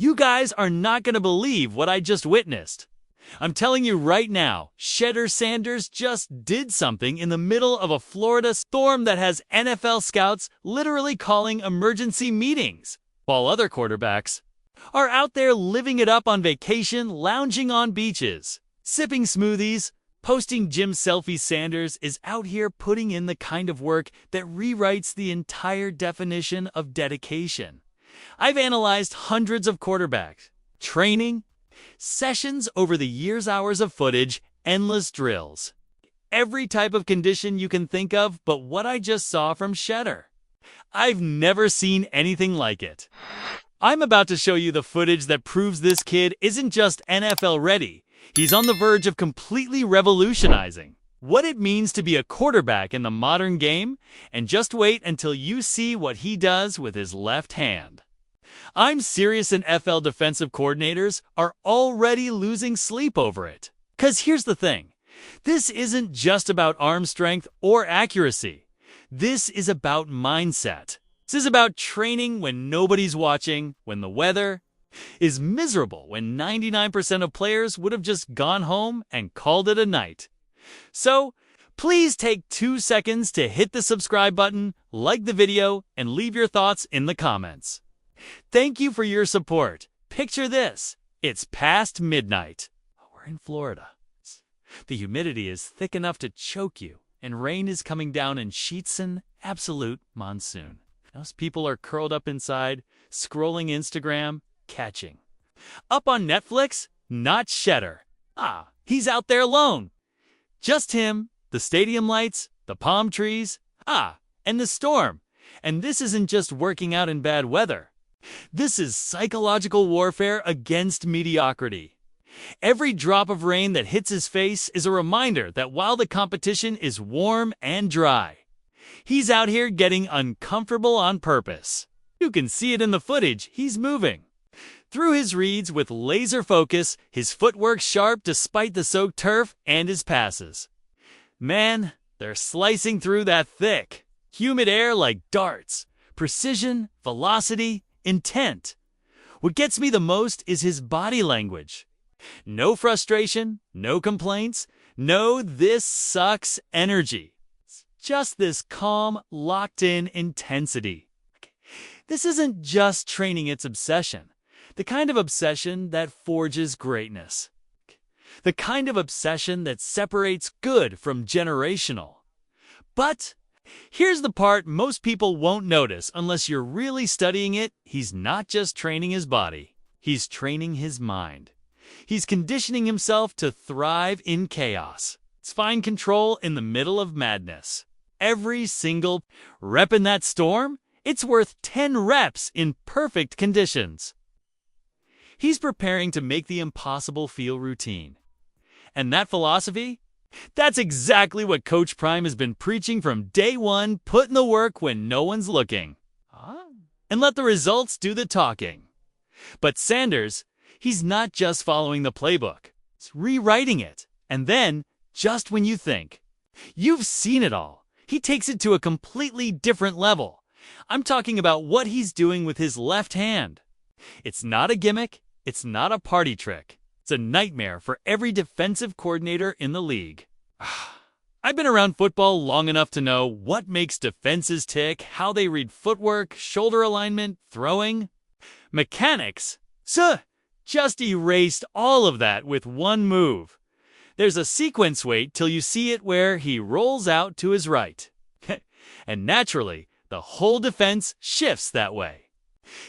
You guys are not going to believe what I just witnessed. I'm telling you right now, Shedeur Sanders just did something in the middle of a Florida storm that has NFL scouts literally calling emergency meetings, while other quarterbacks are out there living it up on vacation, lounging on beaches, sipping smoothies, posting gym selfies. Sanders is out here putting in the kind of work that rewrites the entire definition of dedication. I've analyzed hundreds of quarterbacks, training, sessions over the years, hours of footage, endless drills. Every type of condition you can think of, but what I just saw from Shedeur, I've never seen anything like it. I'm about to show you the footage that proves this kid isn't just NFL ready. He's on the verge of completely revolutionizing what it means to be a quarterback in the modern game, and just wait until you see what he does with his left hand. I'm serious, NFL defensive coordinators are already losing sleep over it. Because here's the thing. This isn't just about arm strength or accuracy. This is about mindset. This is about training when nobody's watching, when the weather is miserable, when 99% of players would have just gone home and called it a night. So, please take 2 seconds to hit the subscribe button, like the video, and leave your thoughts in the comments. Thank you for your support. Picture this. It's past midnight. We're in Florida. The humidity is thick enough to choke you, and rain is coming down in sheets, an absolute monsoon. Most people are curled up inside, scrolling Instagram, catching. Up on Netflix? Not Shedeur. He's out there alone. Just him, the stadium lights, the palm trees, and the storm. And this isn't just working out in bad weather. This is psychological warfare against mediocrity. Every drop of rain that hits his face is a reminder that while the competition is warm and dry, he's out here getting uncomfortable on purpose. You can see it in the footage. He's moving through his reads with laser focus, his footwork sharp despite the soaked turf, and his passes. Man, they're slicing through that thick, humid air like darts. Precision, velocity, intent. What gets me the most is his body language. No frustration, no complaints, no "this sucks" energy. Just this calm, locked-in intensity. This isn't just training, it's obsession. The kind of obsession that forges greatness. The kind of obsession that separates good from generational. But here's the part most people won't notice unless you're really studying it. He's not just training his body. He's training his mind. He's conditioning himself to thrive in chaos. To find control in the middle of madness. Every single rep in that storm, it's worth 10 reps in perfect conditions. He's preparing to make the impossible feel routine. And that philosophy? That's exactly what Coach Prime has been preaching from day one. Put in the work when no one's looking. And let the results do the talking. But Sanders, he's not just following the playbook. He's rewriting it. And then, just when you think you've seen it all, he takes it to a completely different level. I'm talking about what he's doing with his left hand. It's not a gimmick. It's not a party trick. It's a nightmare for every defensive coordinator in the league. I've been around football long enough to know what makes defenses tick, how they read footwork, shoulder alignment, throwing. Mechanics, just erased all of that with one move. There's a sequence, wait till you see it, where he rolls out to his right. And naturally, the whole defense shifts that way.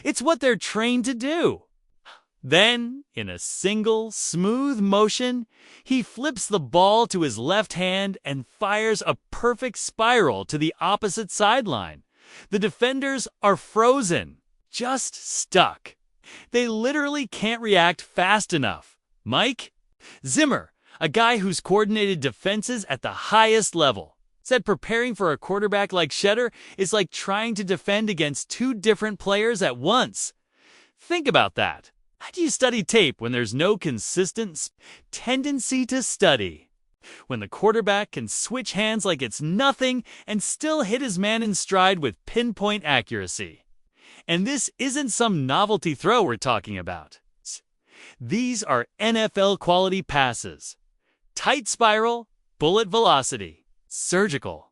It's what they're trained to do. Then, in a single, smooth motion, he flips the ball to his left hand and fires a perfect spiral to the opposite sideline. The defenders are frozen, just stuck. They literally can't react fast enough. Mike Zimmer, a guy who's coordinated defenses at the highest level, said preparing for a quarterback like Shedeur is like trying to defend against 2 different players at once. Think about that. How do you study tape when there's no consistent tendency to study? When the quarterback can switch hands like it's nothing and still hit his man in stride with pinpoint accuracy. And this isn't some novelty throw we're talking about. These are NFL quality passes. Tight spiral, bullet velocity, surgical.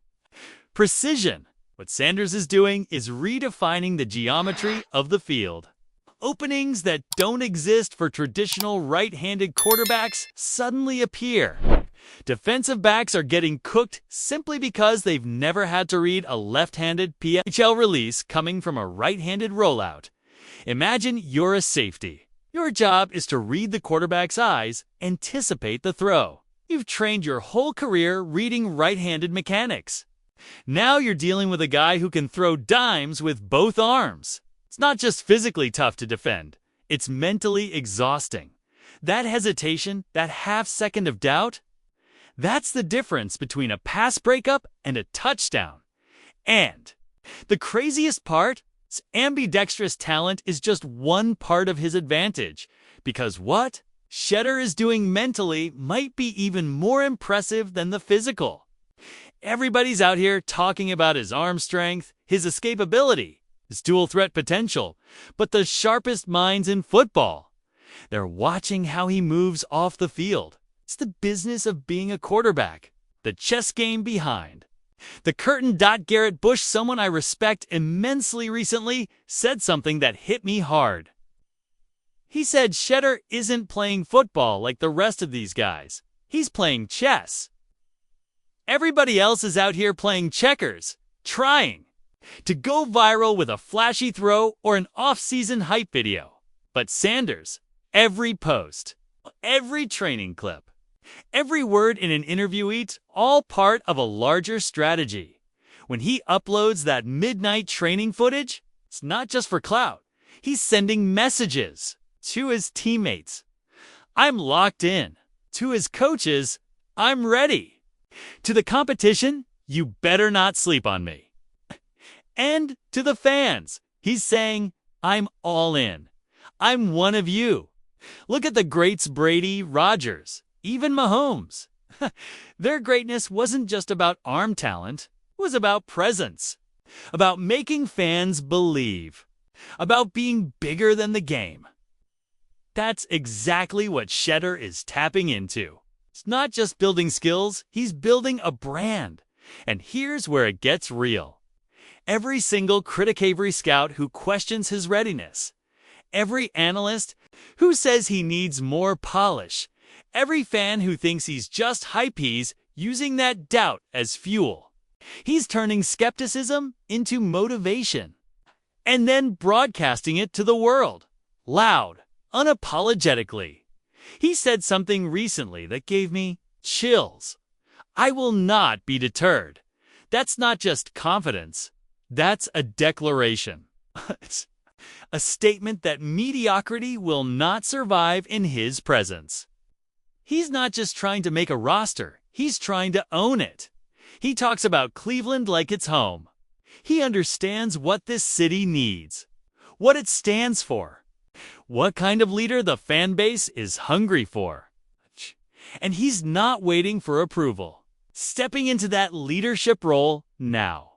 Precision. What Sanders is doing is redefining the geometry of the field. Openings that don't exist for traditional right-handed quarterbacks suddenly appear. Defensive backs are getting cooked simply because they've never had to read a left-handed PHL release coming from a right-handed rollout. Imagine you're a safety. Your job is to read the quarterback's eyes, anticipate the throw. You've trained your whole career reading right-handed mechanics. Now you're dealing with a guy who can throw dimes with both arms. It's not just physically tough to defend, it's mentally exhausting. That hesitation, that half second of doubt, that's the difference between a pass breakup and a touchdown. And the craziest part, ambidextrous talent is just one part of his advantage, because what Shedeur is doing mentally might be even more impressive than the physical. Everybody's out here talking about his arm strength, his escapability, his dual threat potential, but the sharpest minds in football, they're watching how he moves off the field. It's the business of being a quarterback, the chess game behind. The curtain. Garrett Bush, someone I respect immensely recently, said something that hit me hard. He said Shedeur isn't playing football like the rest of these guys. He's playing chess. Everybody else is out here playing checkers, trying to go viral with a flashy throw or an off-season hype video. But Sanders, every post, every training clip, every word in an interview, it's all part of a larger strategy. When he uploads that midnight training footage, it's not just for clout. He's sending messages to his teammates. I'm locked in. To his coaches, I'm ready. To the competition, you better not sleep on me. And to the fans, he's saying, I'm all in. I'm one of you. Look at the greats Brady, Rodgers, even Mahomes. Their greatness wasn't just about arm talent. It was about presence, about making fans believe, about being bigger than the game. That's exactly what Shedeur is tapping into. It's not just building skills, he's building a brand. And here's where it gets real. Every single Criticavery scout who questions his readiness, every analyst who says he needs more polish, every fan who thinks he's just hype, he's using that doubt as fuel. He's turning skepticism into motivation and then broadcasting it to the world, loud, unapologetically. He said something recently that gave me chills. I will not be deterred. That's not just confidence. That's a declaration. A statement that mediocrity will not survive in his presence. He's not just trying to make a roster. He's trying to own it. He talks about Cleveland like it's home. He understands what this city needs, what it stands for, what kind of leader the fan base is hungry for. And he's not waiting for approval, stepping into that leadership role now.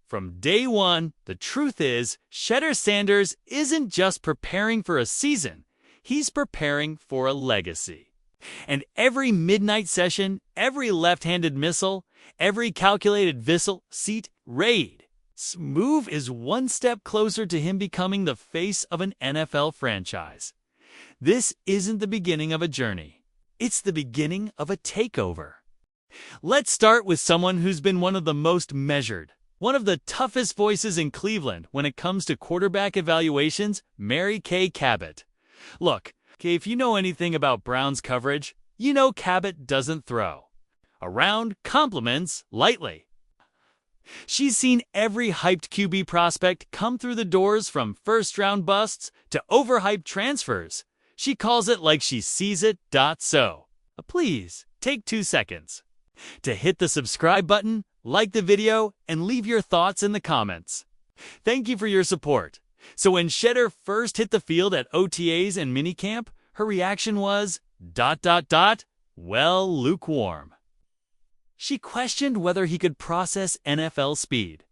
From day one, the truth is, Shedeur Sanders isn't just preparing for a season, he's preparing for a legacy. And every midnight session, every left-handed missile, every calculated whistle, seat, raid, move is one step closer to him becoming the face of an NFL franchise. This isn't the beginning of a journey. It's the beginning of a takeover. Let's start with someone who's been one of the most measured, one of the toughest voices in Cleveland when it comes to quarterback evaluations, Mary Kay Cabot. Look, if you know anything about Browns coverage, you know Cabot doesn't throw around compliments lightly. She's seen every hyped QB prospect come through the doors, from first-round busts to overhyped transfers. She calls it like she sees it. So, please take 2 seconds to hit the subscribe button, like the video, and leave your thoughts in the comments. Thank you for your support. So when Shedeur first hit the field at OTAs and minicamp, her reaction was ... well, lukewarm. She questioned whether he could process NFL speed,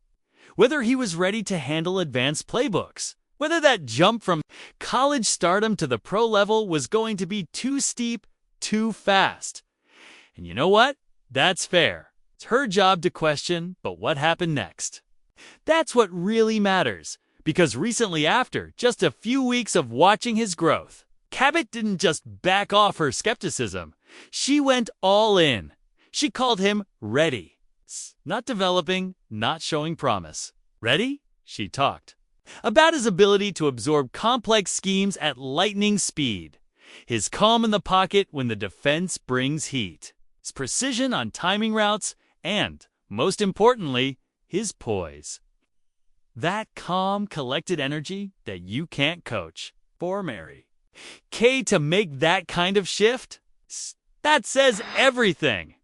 whether he was ready to handle advanced playbooks, whether that jump from college stardom to the pro level was going to be too steep, too fast. And you know what? That's fair. It's her job to question, but what happened next? That's what really matters, because recently after just a few weeks of watching his growth, Cabot didn't just back off her skepticism. She went all in. She called him ready. Not developing, not showing promise. Ready? She talked about his ability to absorb complex schemes at lightning speed, his calm in the pocket when the defense brings heat, his precision on timing routes, and, most importantly, his poise. That calm, collected energy that you can't coach. For Mary Kay to make that kind of shift? That says everything.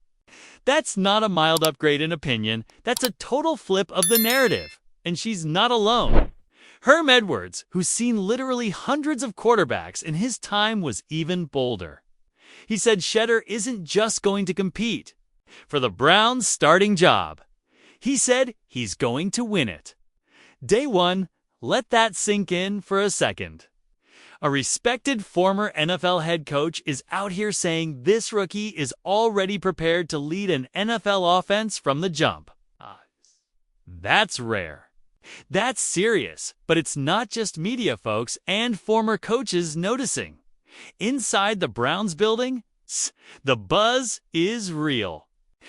That's not a mild upgrade in opinion. That's a total flip of the narrative. And she's not alone. Herm Edwards, who's seen literally hundreds of quarterbacks in his time, was even bolder. He said Shedeur isn't just going to compete for the Browns' starting job. He said he's going to win it. Day one, let that sink in for a second. A respected former NFL head coach is out here saying this rookie is already prepared to lead an NFL offense from the jump. That's rare. That's serious, but it's not just media folks and former coaches noticing. Inside the Browns building, the buzz is real.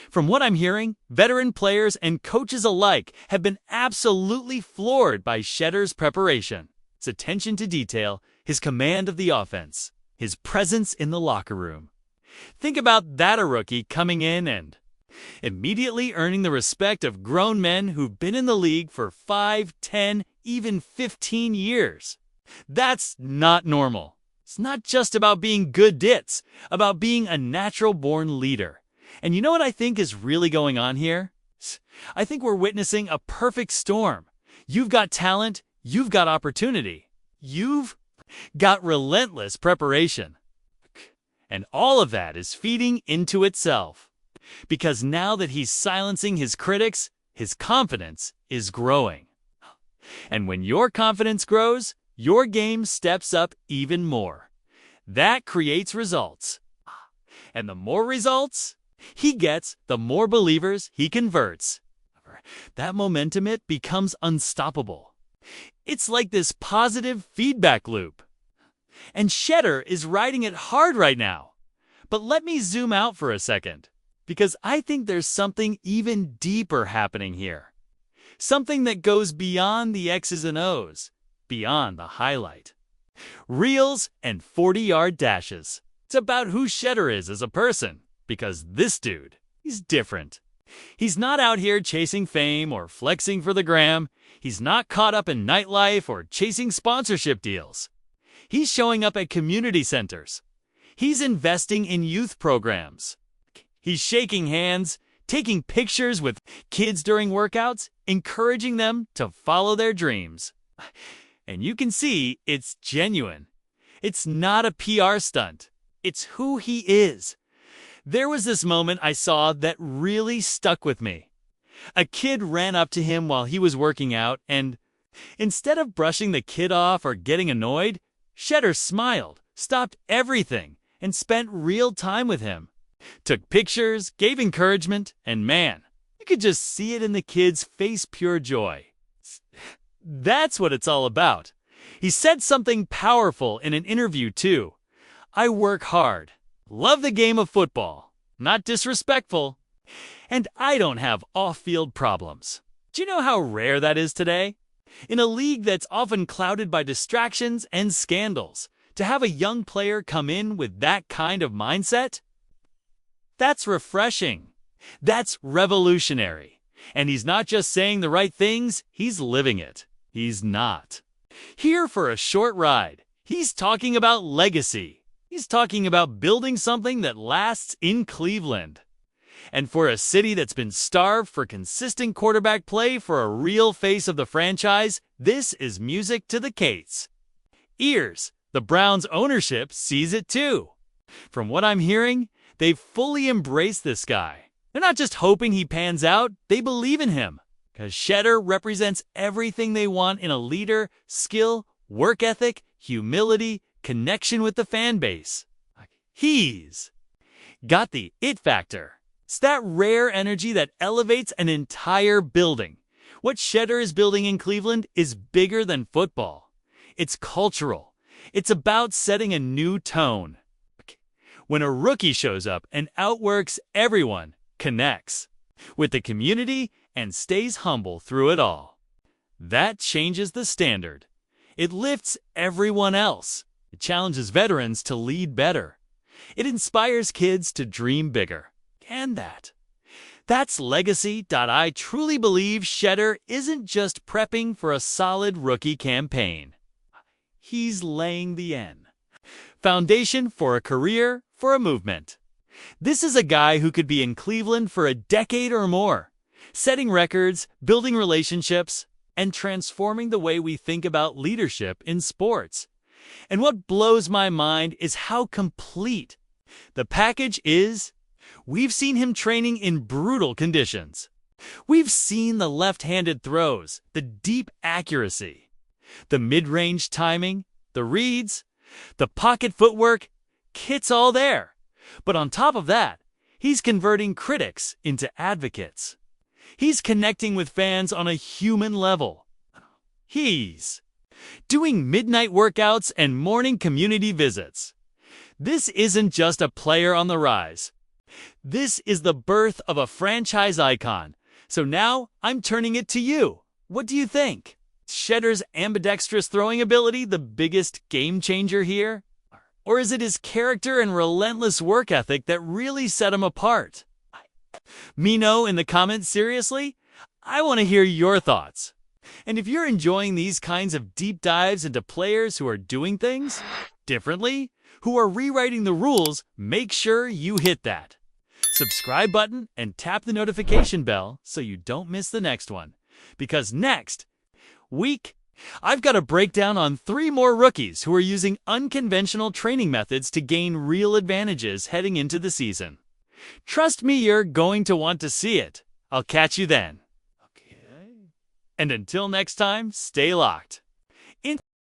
From what I'm hearing, veteran players and coaches alike have been absolutely floored by Shedeur's preparation, his attention to detail, his command of the offense, his presence in the locker room. Think about that, a rookie coming in and immediately earning the respect of grown men who've been in the league for 5, 10, even 15 years. That's not normal. It's not just about being good, it's about being a natural-born leader. And you know what I think is really going on here? I think we're witnessing a perfect storm. You've got talent, you've got opportunity, you've got relentless preparation. And all of that is feeding into itself. Because now that he's silencing his critics, his confidence is growing. And when your confidence grows, your game steps up even more. That creates results. And the more results he gets, the more believers he converts. That momentum, it becomes unstoppable. It's like this positive feedback loop. And Shedeur is riding it hard right now. But let me zoom out for a second, because I think there's something even deeper happening here. Something that goes beyond the X's and O's, beyond the highlight. Reels and 40-yard dashes. It's about who Shedeur is as a person, because this dude, he's different. He's not out here chasing fame or flexing for the gram. He's not caught up in nightlife or chasing sponsorship deals. He's showing up at community centers. He's investing in youth programs. He's shaking hands, taking pictures with kids during workouts, encouraging them to follow their dreams. And you can see it's genuine. It's not a PR stunt. It's who he is. There was this moment I saw that really stuck with me. A kid ran up to him while he was working out, and instead of brushing the kid off or getting annoyed, Shedeur smiled, stopped everything, and spent real time with him. Took pictures, gave encouragement, and man, you could just see it in the kid's face, pure joy. That's what it's all about. He said something powerful in an interview too. I work hard, love the game of football, not disrespectful, and I don't have off-field problems. Do you know how rare that is today? In a league that's often clouded by distractions and scandals, to have a young player come in with that kind of mindset? That's refreshing. That's revolutionary. And he's not just saying the right things, he's living it. He's not here for a short ride. He's talking about legacy. He's talking about building something that lasts in Cleveland. And for a city that's been starved for consistent quarterback play for a real face of the franchise, this is music to the Kates' ears. The Browns' ownership sees it too. From what I'm hearing, they've fully embraced this guy. They're not just hoping he pans out, they believe in him. Because Shedeur represents everything they want in a leader: skill, work ethic, humility, connection with the fan base. He's got the it factor. It's that rare energy that elevates an entire building. What Shedeur is building in Cleveland is bigger than football. It's cultural. It's about setting a new tone. When a rookie shows up and outworks everyone, connects with the community, and stays humble through it all, that changes the standard. It lifts everyone else. It challenges veterans to lead better. It inspires kids to dream bigger. And that's legacy. I truly believe Shedeur isn't just prepping for a solid rookie campaign. He's laying the foundation for a career, for a movement. This is a guy who could be in Cleveland for a decade or more, setting records, building relationships, and transforming the way we think about leadership in sports. And what blows my mind is how complete the package is. We've seen him training in brutal conditions. We've seen the left-handed throws, the deep accuracy, the mid-range timing, the reads, the pocket footwork. It's all there. But on top of that, he's converting critics into advocates. He's connecting with fans on a human level. He's doing midnight workouts and morning community visits. This isn't just a player on the rise. This is the birth of a franchise icon. So now I'm turning it to you. What do you think? Is Shedeur's ambidextrous throwing ability the biggest game changer here? Or is it his character and relentless work ethic that really set him apart? Me know in the comments, seriously? I want to hear your thoughts. And if you're enjoying these kinds of deep dives into players who are doing things differently, who are rewriting the rules, make sure you hit that subscribe button and tap the notification bell so you don't miss the next one. Because next week, I've got a breakdown on 3 more rookies who are using unconventional training methods to gain real advantages heading into the season. Trust me, you're going to want to see it. I'll catch you then. Okay. And until next time, stay locked.